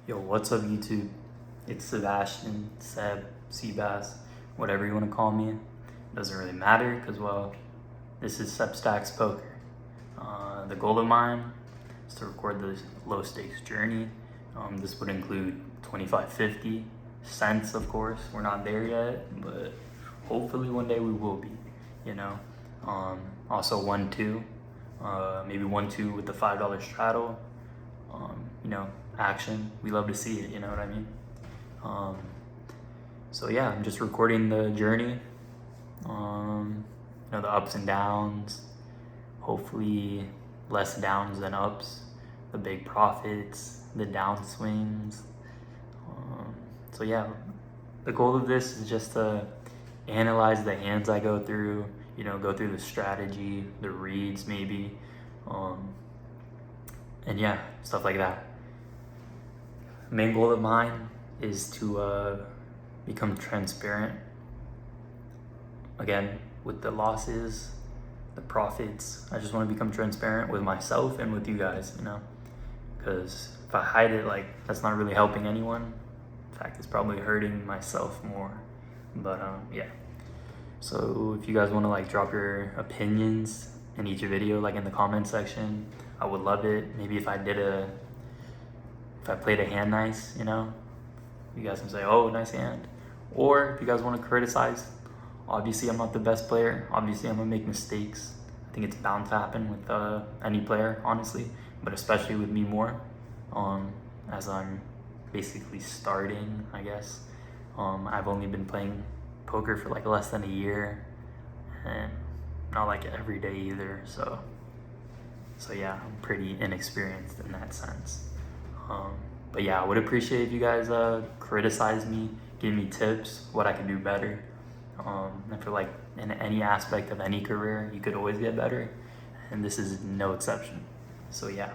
Yo, what's up, YouTube? It's Sebastian, Seb, Seabass, whatever you want to call me. Doesn't really matter because, well, this is Seb Stacks Poker. The goal of mine is to record this low stakes journey. This would include 25.50 cents, of course. We're not there yet, but hopefully one day we will be, you know. Also 1-2, maybe 1-2 with the $5 straddle. You know, action. We love to see it, you know what I mean? Um, so yeah, I'm just recording the journey, you know, the ups and downs, hopefully less downs than ups, the big profits, the downswings. So yeah, the goal of this is just to analyze the hands I go through, you know, go through the strategy, the reads maybe, and yeah, stuff like that. Main goal of mine is to become transparent again with the losses, the profits. I just want to become transparent with myself and with you guys, you know, because if I hide it, like, that's not really helping anyone. In fact, it's probably hurting myself more. But yeah, so if you guys want to like drop your opinions in each video, like in the comment section, I would love it. Maybe if I played a hand nice, you know, you guys can say, oh, nice hand. Or if you guys want to criticize, obviously I'm not the best player. Obviously I'm gonna make mistakes. I think it's bound to happen with any player, honestly, but especially with me more, as I'm basically starting, I guess. I've only been playing poker for like less than a year, and not like every day either. So yeah, I'm pretty inexperienced in that sense. But yeah, I would appreciate if you guys criticize me, give me tips, what I can do better. I feel like in any aspect of any career, you could always get better, and this is no exception. So yeah,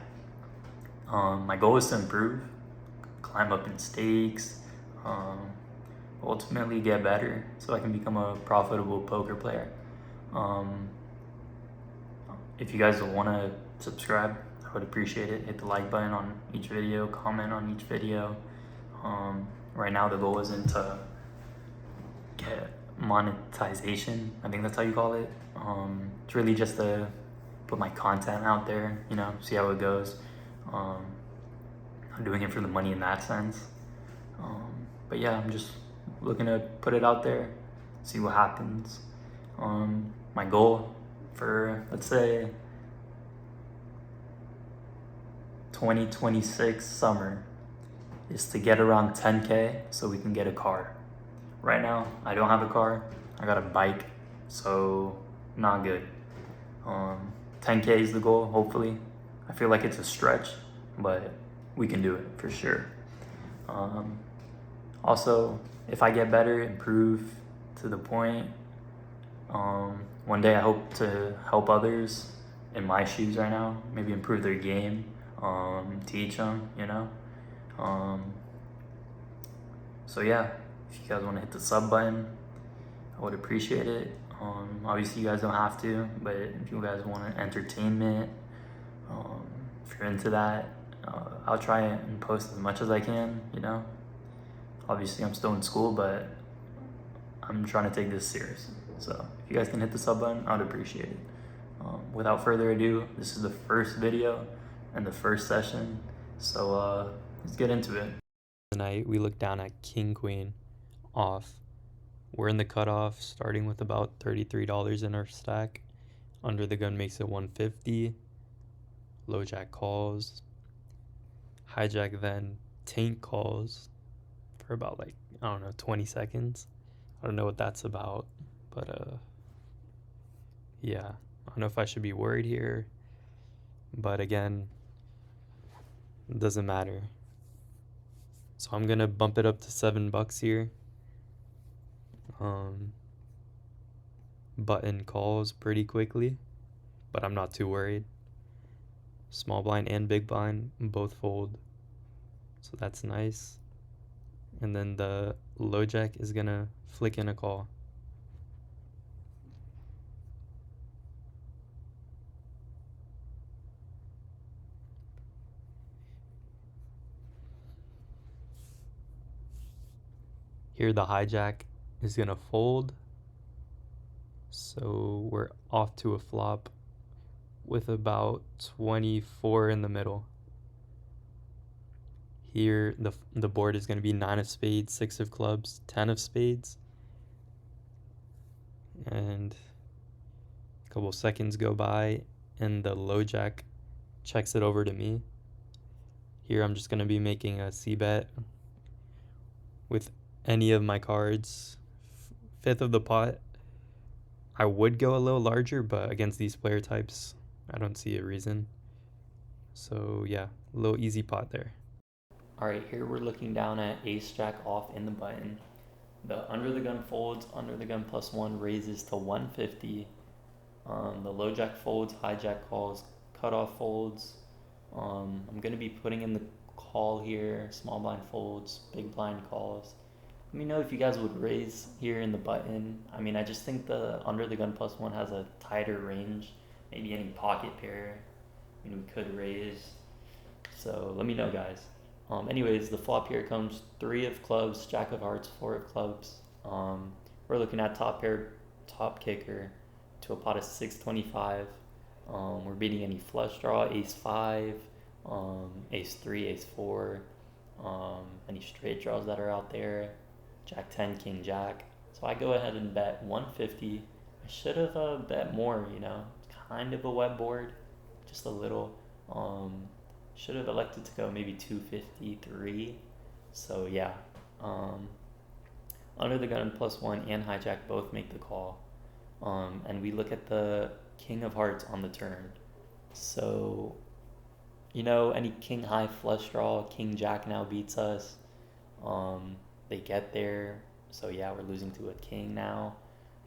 my goal is to improve, climb up in stakes, ultimately get better so I can become a profitable poker player. If you guys want to subscribe, I would appreciate it. Hit the like button on each video, comment on each video. Right now the goal isn't to get monetization. I think that's how you call it. It's really just to put my content out there, you know, see how it goes. I'm doing it for the money in that sense. But yeah, I'm just looking to put it out there, see what happens. My goal for, let's say, 2026 summer is to get around 10K so we can get a car. Right now, I don't have a car. I got a bike, so not good. 10K is the goal, hopefully. I feel like it's a stretch, but we can do it for sure. Also, if I get better, improve to the point, one day I hope to help others in my shoes right now, maybe improve their game, teach them, you know. So yeah, if you guys want to hit the sub button, I would appreciate it. Obviously you guys don't have to, but if you guys want entertainment, if you're into that, I'll try and post as much as I can, you know. Obviously I'm still in school, but I'm trying to take this serious. So if you guys can hit the sub button, I'd appreciate it. Without further ado, this is the first video and the first session, so let's get into it. Tonight we look down at King Queen off. We're in the cutoff, starting with about $33 in our stack. Under the gun makes it 150. Low jack calls. Hijack then tank calls for about, like, I don't know, 20 seconds. I don't know what that's about, but yeah, I don't know if I should be worried here, but again, it doesn't matter. So I'm gonna bump it up to $7 here. Button calls pretty quickly, but I'm not too worried. Small blind and big blind both fold, so that's nice. And then the low jack is gonna flick in a call. Here the hijack is gonna fold, so we're off to a flop with about 24 in the middle. Here the board is gonna be 9 of spades, 6 of clubs, 10 of spades, and a couple seconds go by and the low jack checks it over to me. Here I'm just gonna be making a c-bet with any of my cards. Fifth of the pot. I would go a little larger, but against these player types, I don't see a reason. So yeah, a little easy pot there. All right, here we're looking down at ace jack off in the button. The under the gun folds, under the gun +1 raises to 150. The low jack folds, hijack calls, cutoff folds. I'm gonna be putting in the call here, small blind folds, big blind calls. Let me know if you guys would raise here in the button. I mean, I just think the under the gun +1 has a tighter range. Maybe any pocket pair. I mean, we could raise. So let me know, guys. Anyways, the flop here comes 3 of clubs, jack of hearts, 4 of clubs. We're looking at top pair, top kicker to a pot of 625. We're beating any flush draw, ace 5, ace 3, ace 4, any straight draws that are out there, jack 10, king jack. So I go ahead and bet 150. I should have bet more, kind of a wet board, just a little. Should have elected to go maybe 253. So yeah, under the gun +1 and hijack both make the call. And we look at the king of hearts on the turn. So, any king high flush draw, king jack now beats us. They get there. So yeah, we're losing to a king now.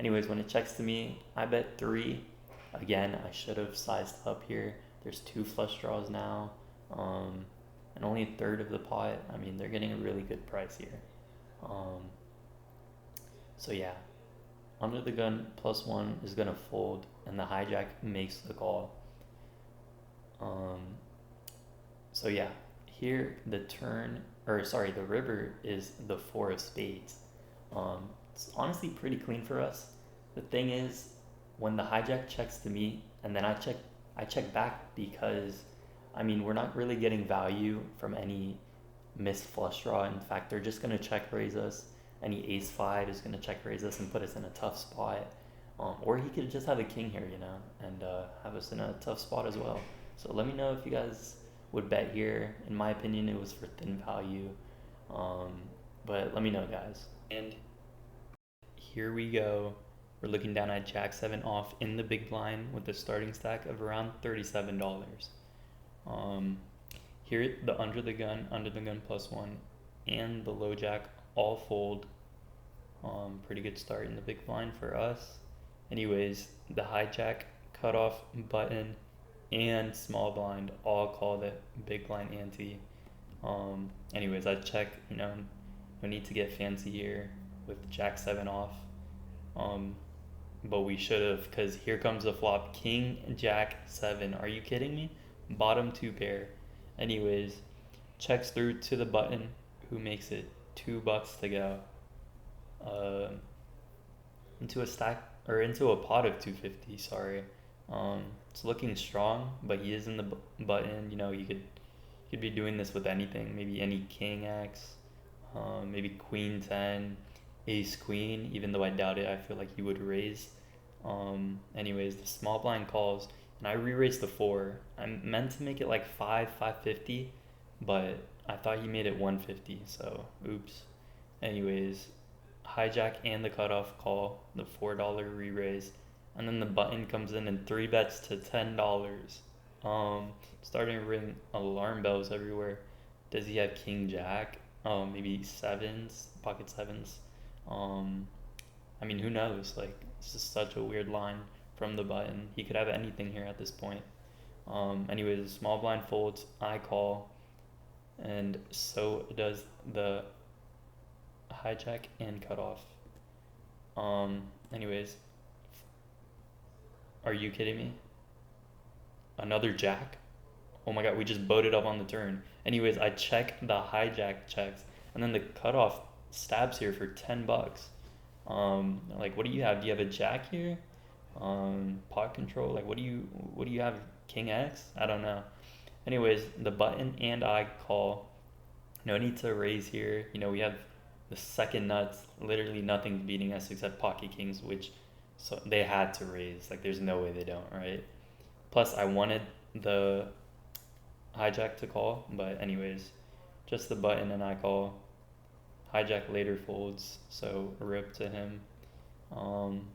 Anyways, when it checks to me, I bet 3. Again, I should have sized up here. There's 2 flush draws now. And only a third of the pot. I mean, they're getting a really good price here. So yeah, under the gun +1 is gonna fold, and the hijack makes the call. So yeah, here the river is the 4 of spades. It's honestly pretty clean for us. The thing is, when the hijack checks to me, and then I check back because I mean, we're not really getting value from any missed flush draw. In fact, they're just going to check raise us. Any ace 5 is going to check raise us and put us in a tough spot. Or he could just have a king here, and have us in a tough spot as well. So let me know if you guys would bet here. In my opinion, it was for thin value. But let me know, guys. And here we go. We're looking down at jack 7 off in the big blind with a starting stack of around $37. Here the under the gun +1, and the low jack all fold. Pretty good start in the big blind for us. Anyways, the hijack, cutoff, button, and small blind all call the big blind ante. Anyways, I check. No need to get fancy here with jack 7 off. But we should have, because here comes the flop, king jack 7. Are you kidding me? Bottom 2 pair. Anyways, checks through to the button, who makes it $2 to go. Into a stack, or into a pot of 250. Sorry. It's looking strong, but he is in the button. You could be doing this with anything. Maybe any king X, maybe queen 10, ace queen. Even though I doubt it, I feel like he would raise. Anyways, the small blind calls, and I re-raised the 4. I meant to make it like 550, but I thought he made it 150, so oops. Anyways, hijack and the cutoff call, the $4 re-raise, and then the button comes in and 3 bets to $10. Starting to ring alarm bells everywhere. Does he have king jack? Maybe sevens, pocket sevens. I mean, who knows? Like, it's just such a weird line from the button. He could have anything here at this point. Anyways, the small blind folds, I call, and so does the hijack and cutoff. Anyways, are you kidding me? Another jack? Oh my god, we just boated up on the turn. Anyways, I check the hijack checks, and then the cutoff stabs here for 10 bucks. Like, what do you have? Do you have a jack here? Pot control. Like, what do you have? King X? I don't know. Anyways, the button and I call. No need to raise here. We have the second nuts. Literally nothing beating us except pocket kings, which so they had to raise. Like, there's no way they don't, right? Plus, I wanted the hijack to call, but anyways, just the button and I call. Hijack later folds, so rip to him. Um,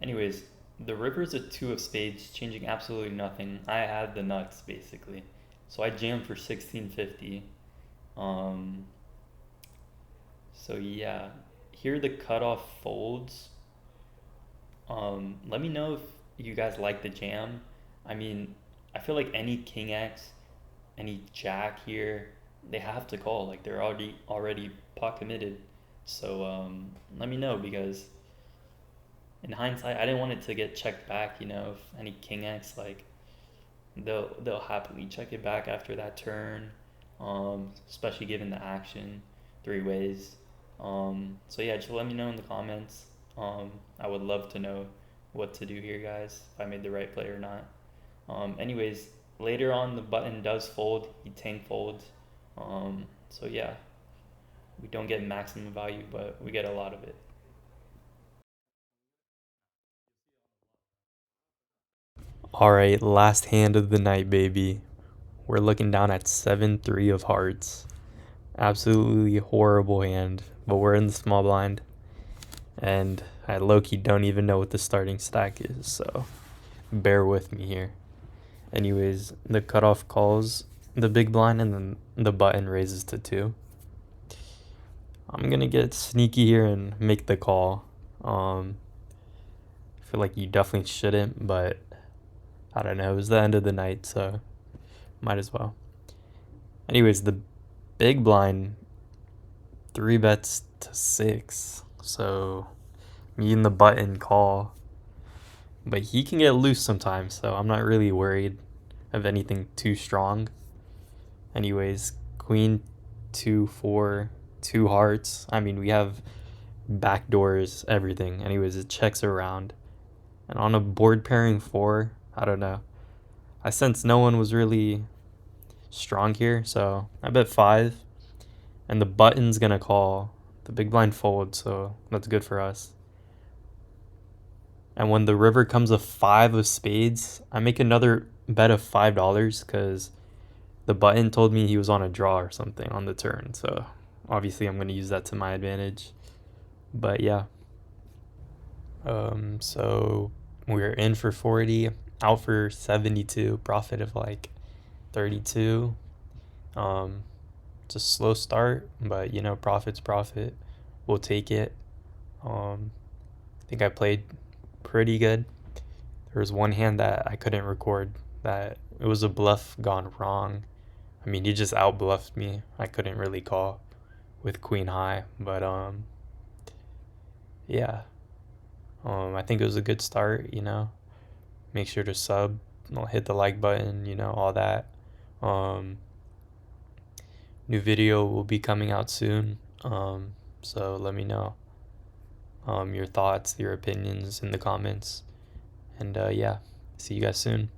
anyways, the river's a two of spades, changing absolutely nothing. I had the nuts basically, so I jammed for 1650. Um, so yeah, here the cutoff folds. Let me know if you guys like the jam. I mean, I feel like any king X, any jack here, they have to call. Like, they're already pot committed. So let me know, because in hindsight, I didn't want it to get checked back. If any king X, like, they'll happily check it back after that turn. Especially given the action, three ways. So yeah, just let me know in the comments. I would love to know what to do here, guys, if I made the right play or not. Anyways, later on the button does fold. He tank folds. So yeah, we don't get maximum value, but we get a lot of it. All right, last hand of the night, baby. We're looking down at 7-3 of hearts. Absolutely horrible hand, but we're in the small blind. And I low-key don't even know what the starting stack is, so bear with me here. Anyways, the cutoff calls the big blind and then the button raises to 2. I'm gonna get sneaky here and make the call. I feel like you definitely shouldn't, but I don't know. It was the end of the night, so might as well. Anyways, the big blind 3 bets to 6. So me and the button call. But he can get loose sometimes, so I'm not really worried of anything too strong. Anyways, queen 2-4, 2 hearts. I mean, we have backdoors, everything. Anyways, it checks around. And on a board pairing 4, I don't know. I sense no one was really strong here, so I bet 5. And the button's gonna call. The big blind folds, so that's good for us. And when the river comes a 5 of spades, I make another bet of $5 because the button told me he was on a draw or something on the turn. So obviously I'm going to use that to my advantage. But yeah. So we're in for 40, out for 72, profit of like 32. It's a slow start, but profit's profit. We'll take it. I think I played pretty good. There was one hand that I couldn't record, that it was a bluff gone wrong. I mean, he just out bluffed me. I couldn't really call with queen high, but yeah. I think it was a good start. Make sure to sub, hit the like button, all that. New video will be coming out soon. So let me know your thoughts, your opinions in the comments. And yeah, see you guys soon.